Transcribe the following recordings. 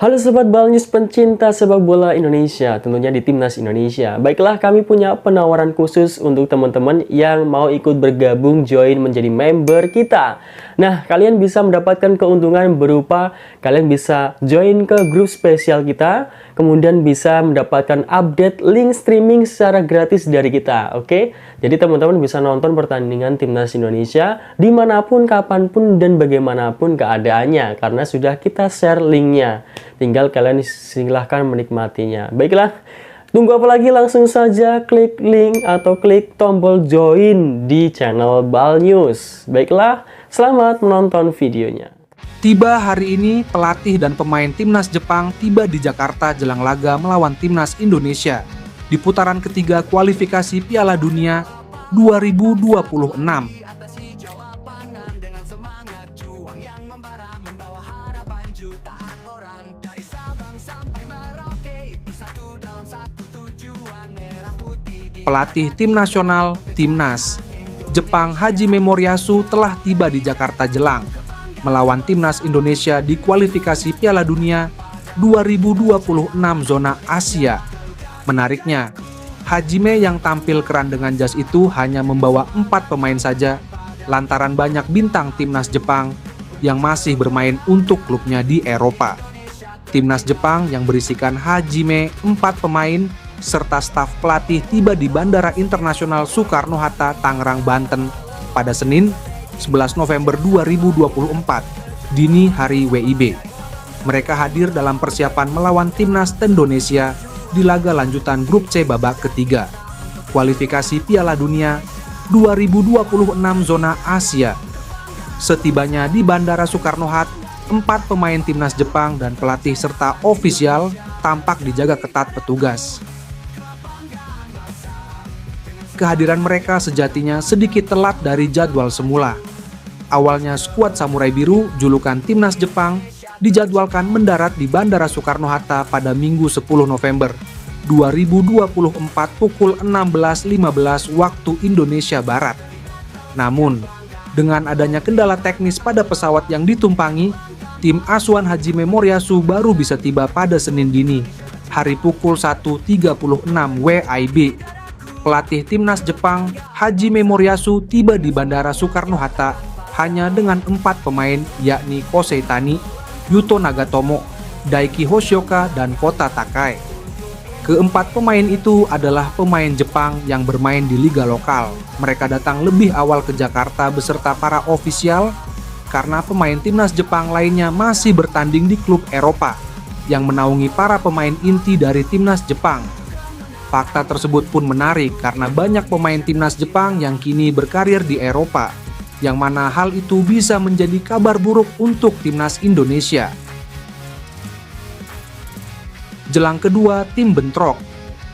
Halo Sobat Balnews pencinta sepak bola Indonesia, tentunya di Timnas Indonesia. Baiklah, kami punya penawaran khusus untuk teman-teman yang mau ikut bergabung join menjadi member kita. Nah, kalian bisa mendapatkan keuntungan berupa kalian bisa join ke grup spesial kita, kemudian bisa mendapatkan update link streaming secara gratis dari kita, oke? Jadi teman-teman bisa nonton pertandingan Timnas Indonesia dimanapun, kapanpun, dan bagaimanapun keadaannya, karena sudah kita share linknya. Tinggal kalian silahkan menikmatinya. Baiklah, tunggu apa lagi? Langsung saja klik link atau klik tombol join di channel Balnews. Baiklah, selamat menonton videonya. Tiba hari ini, pelatih dan pemain Timnas Jepang tiba di Jakarta jelang laga melawan Timnas Indonesia di putaran ketiga kualifikasi Piala Dunia 2026. Pelatih tim nasional Timnas Jepang Hajime Moriyasu telah tiba di Jakarta jelang melawan Timnas Indonesia di kualifikasi Piala Dunia 2026 zona Asia. Menariknya, Hajime yang tampil keren dengan jas itu hanya membawa 4 pemain saja lantaran banyak bintang Timnas Jepang yang masih bermain untuk klubnya di Eropa. Timnas Jepang yang berisikan Hajime, 4 pemain, serta staf pelatih tiba di Bandara Internasional Soekarno-Hatta, Tangerang, Banten pada Senin 11 November 2024, dini hari WIB. Mereka hadir dalam persiapan melawan Timnas Indonesia di laga lanjutan grup C babak ketiga, kualifikasi Piala Dunia 2026 zona Asia. Setibanya di Bandara Soekarno-Hatta, 4 pemain Timnas Jepang dan pelatih serta ofisial tampak dijaga ketat petugas. Kehadiran mereka sejatinya sedikit telat dari jadwal semula. Awalnya skuad Samurai Biru, julukan Timnas Jepang, dijadwalkan mendarat di Bandara Soekarno-Hatta pada Minggu 10 November 2024 pukul 16.15 waktu Indonesia Barat. Namun, dengan adanya kendala teknis pada pesawat yang ditumpangi, tim asuhan Hajime Moriyasu baru bisa tiba pada Senin dini, hari pukul 1.36 WIB. Pelatih Timnas Jepang, Hajime Moriyasu, tiba di Bandara Soekarno-Hatta hanya dengan 4 pemain, yakni Kosei Tani, Yuto Nagatomo, Daiki Hoshioka, dan Kota Takai. Keempat pemain itu adalah pemain Jepang yang bermain di liga lokal. Mereka datang lebih awal ke Jakarta beserta para ofisial karena pemain Timnas Jepang lainnya masih bertanding di klub Eropa yang menaungi para pemain inti dari Timnas Jepang. Fakta tersebut pun menarik karena banyak pemain Timnas Jepang yang kini berkarir di Eropa, yang mana hal itu bisa menjadi kabar buruk untuk Timnas Indonesia. Jelang kedua tim bentrok,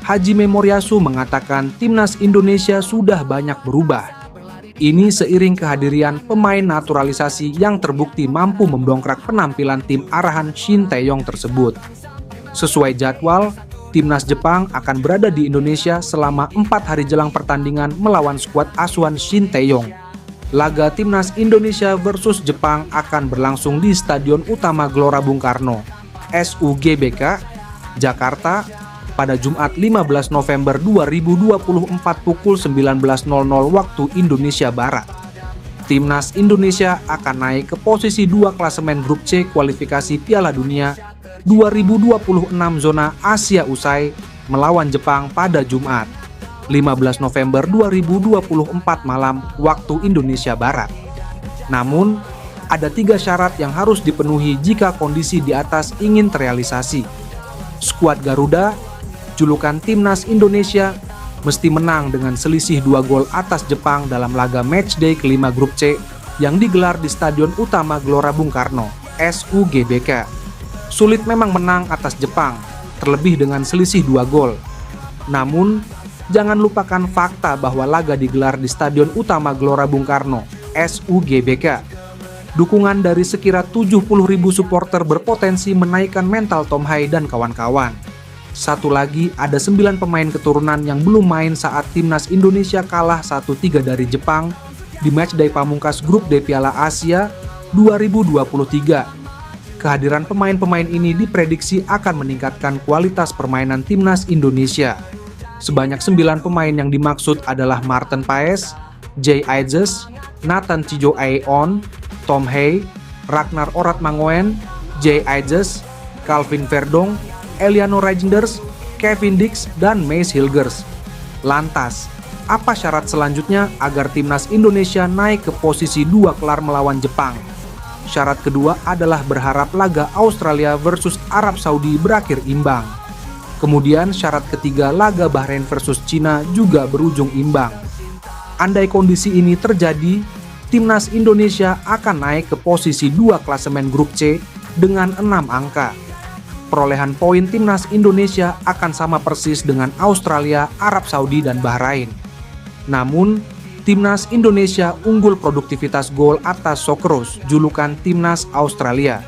Hajime Moriyasu mengatakan Timnas Indonesia sudah banyak berubah. Ini seiring kehadiran pemain naturalisasi yang terbukti mampu mendongkrak penampilan tim arahan Shin Tae-yong tersebut. Sesuai jadwal, Timnas Jepang akan berada di Indonesia selama 4 hari jelang pertandingan melawan skuad asuhan Shin Tae-yong. Laga Timnas Indonesia versus Jepang akan berlangsung di Stadion Utama Gelora Bung Karno, SUGBK, Jakarta, pada Jumat 15 November 2024 pukul 19.00 waktu Indonesia Barat. Timnas Indonesia akan naik ke posisi 2 klasemen grup C kualifikasi Piala Dunia 2026 zona Asia usai melawan Jepang pada Jumat 15 November 2024 malam waktu Indonesia Barat. Namun, ada 3 syarat yang harus dipenuhi jika kondisi di atas ingin terrealisasi. Skuad Garuda, julukan Timnas Indonesia, mesti menang dengan selisih 2 gol atas Jepang dalam laga matchday kelima grup C yang digelar di Stadion Utama Gelora Bung Karno, SUGBK. Sulit memang menang atas Jepang, terlebih dengan selisih 2 gol. Namun, jangan lupakan fakta bahwa laga digelar di Stadion Utama Gelora Bung Karno, SUGBK. Dukungan dari sekira 70.000 supporter berpotensi menaikkan mental Tom Hai dan kawan-kawan. Satu lagi, ada 9 pemain keturunan yang belum main saat Timnas Indonesia kalah 1-3 dari Jepang di matchday pamungkas grup D Piala Asia 2023. Kehadiran pemain-pemain ini diprediksi akan meningkatkan kualitas permainan timnas Indonesia. Sebanyak 9 pemain yang dimaksud adalah Maarten Paes, Jay Aizes, Nathan Tjio-Aeon, Tom Hey, Ragnar Oratmangoen, Jay Aizes, Calvin Verdong, Eliano Reijnders, Kevin Dix, dan Mees Hilgers. Lantas, apa syarat selanjutnya agar timnas Indonesia naik ke posisi 2 kelar melawan Jepang? Syarat kedua adalah berharap laga Australia versus Arab Saudi berakhir imbang. Kemudian syarat ketiga laga Bahrain versus Cina juga berujung imbang. Andai kondisi ini terjadi, timnas Indonesia akan naik ke posisi 2 klasemen grup C dengan 6 angka. Perolehan poin timnas Indonesia akan sama persis dengan Australia, Arab Saudi, dan Bahrain. Namun, timnas Indonesia unggul produktivitas gol atas Socceroos, julukan timnas Australia.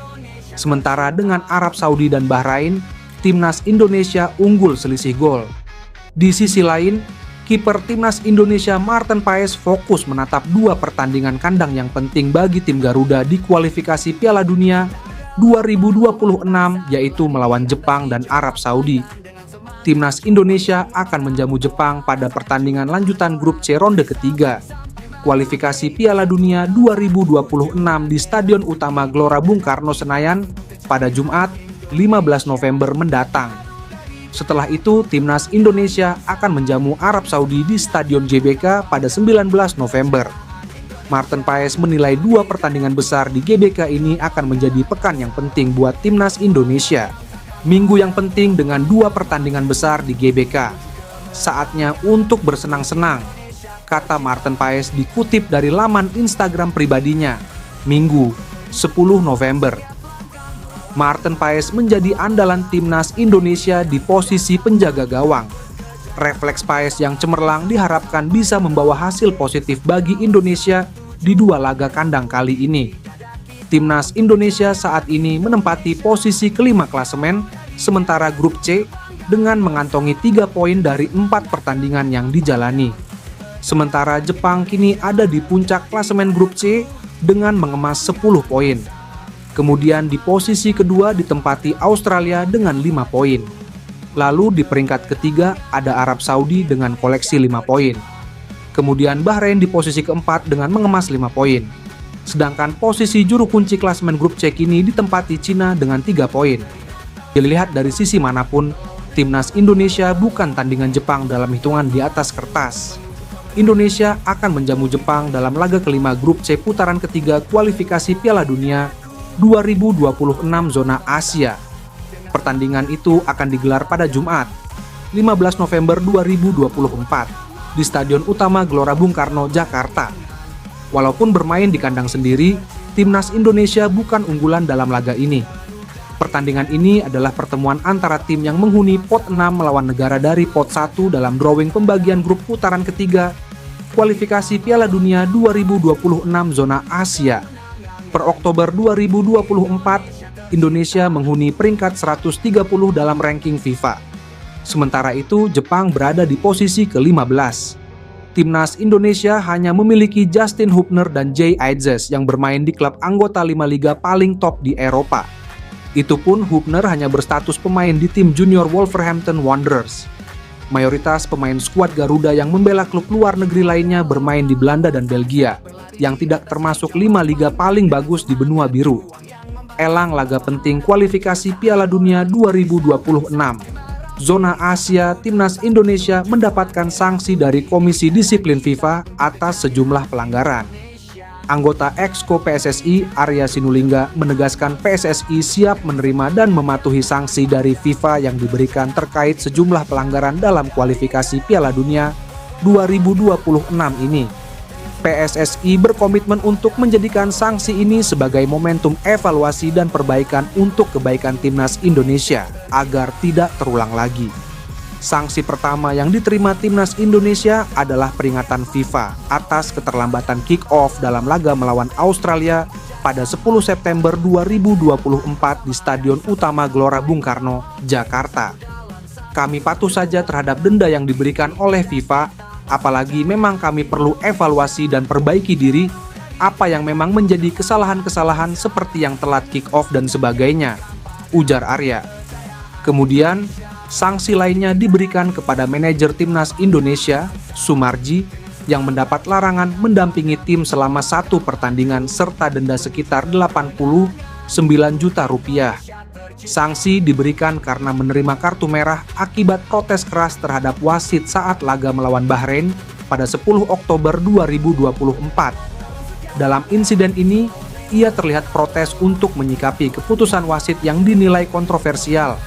Sementara dengan Arab Saudi dan Bahrain, timnas Indonesia unggul selisih gol. Di sisi lain, kiper timnas Indonesia Maarten Paes fokus menatap 2 pertandingan kandang yang penting bagi tim Garuda di kualifikasi Piala Dunia 2026, yaitu melawan Jepang dan Arab Saudi. Timnas Indonesia akan menjamu Jepang pada pertandingan lanjutan grup C ronde ketiga, kualifikasi Piala Dunia 2026 di Stadion Utama Gelora Bung Karno Senayan pada Jumat 15 November mendatang. Setelah itu, timnas Indonesia akan menjamu Arab Saudi di Stadion GBK pada 19 November. Maarten Paes menilai 2 pertandingan besar di GBK ini akan menjadi pekan yang penting buat timnas Indonesia. Minggu yang penting dengan 2 pertandingan besar di GBK. Saatnya untuk bersenang-senang, kata Maarten Paes dikutip dari laman Instagram pribadinya, Minggu 10 November. Maarten Paes menjadi andalan timnas Indonesia di posisi penjaga gawang. Refleks Paes yang cemerlang diharapkan bisa membawa hasil positif bagi Indonesia di 2 laga kandang kali ini. Timnas Indonesia saat ini menempati posisi kelima klasemen, sementara grup C dengan mengantongi 3 poin dari 4 pertandingan yang dijalani. Sementara Jepang kini ada di puncak klasemen grup C dengan mengemas 10 poin. Kemudian di posisi kedua ditempati Australia dengan 5 poin. Lalu di peringkat ketiga ada Arab Saudi dengan koleksi 5 poin. Kemudian Bahrain di posisi keempat dengan mengemas 5 poin. Sedangkan posisi juru kunci klasemen grup C kini ditempati Cina dengan 3 poin. Dilihat dari sisi manapun, timnas Indonesia bukan tandingan Jepang dalam hitungan di atas kertas. Indonesia akan menjamu Jepang dalam laga kelima grup C putaran ketiga kualifikasi Piala Dunia 2026 zona Asia. Pertandingan itu akan digelar pada Jumat, 15 November 2024 di Stadion Utama Gelora Bung Karno, Jakarta. Walaupun bermain di kandang sendiri, timnas Indonesia bukan unggulan dalam laga ini. Pertandingan ini adalah pertemuan antara tim yang menghuni pot 6 melawan negara dari pot 1 dalam drawing pembagian grup putaran ketiga kualifikasi Piala Dunia 2026 zona Asia. Per Oktober 2024, Indonesia menghuni peringkat 130 dalam ranking FIFA. Sementara itu, Jepang berada di posisi ke-15. Timnas Indonesia hanya memiliki Justin Hubner dan Jay Aizes yang bermain di klub anggota 5 liga paling top di Eropa. Itu pun Hubner hanya berstatus pemain di tim junior Wolverhampton Wanderers. Mayoritas pemain skuad Garuda yang membela klub luar negeri lainnya bermain di Belanda dan Belgia, yang tidak termasuk 5 liga paling bagus di benua biru. Elang laga penting kualifikasi Piala Dunia 2026. Zona Asia, timnas Indonesia mendapatkan sanksi dari Komisi Disiplin FIFA atas sejumlah pelanggaran. Anggota Exco PSSI Arya Sinulinga menegaskan PSSI siap menerima dan mematuhi sanksi dari FIFA yang diberikan terkait sejumlah pelanggaran dalam kualifikasi Piala Dunia 2026 ini. PSSI berkomitmen untuk menjadikan sanksi ini sebagai momentum evaluasi dan perbaikan untuk kebaikan timnas Indonesia agar tidak terulang lagi. Sanksi pertama yang diterima timnas Indonesia adalah peringatan FIFA atas keterlambatan kick-off dalam laga melawan Australia pada 10 September 2024 di Stadion Utama Gelora Bung Karno, Jakarta. Kami patuh saja terhadap denda yang diberikan oleh FIFA, apalagi memang kami perlu evaluasi dan perbaiki diri, apa yang memang menjadi kesalahan-kesalahan seperti yang telat kick off dan sebagainya, ujar Arya. Kemudian, sanksi lainnya diberikan kepada manajer Timnas Indonesia, Sumarji, yang mendapat larangan mendampingi tim selama 1 pertandingan serta denda sekitar 89 juta rupiah. Sanksi diberikan karena menerima kartu merah akibat protes keras terhadap wasit saat laga melawan Bahrain pada 10 Oktober 2024. Dalam insiden ini, ia terlihat protes untuk menyikapi keputusan wasit yang dinilai kontroversial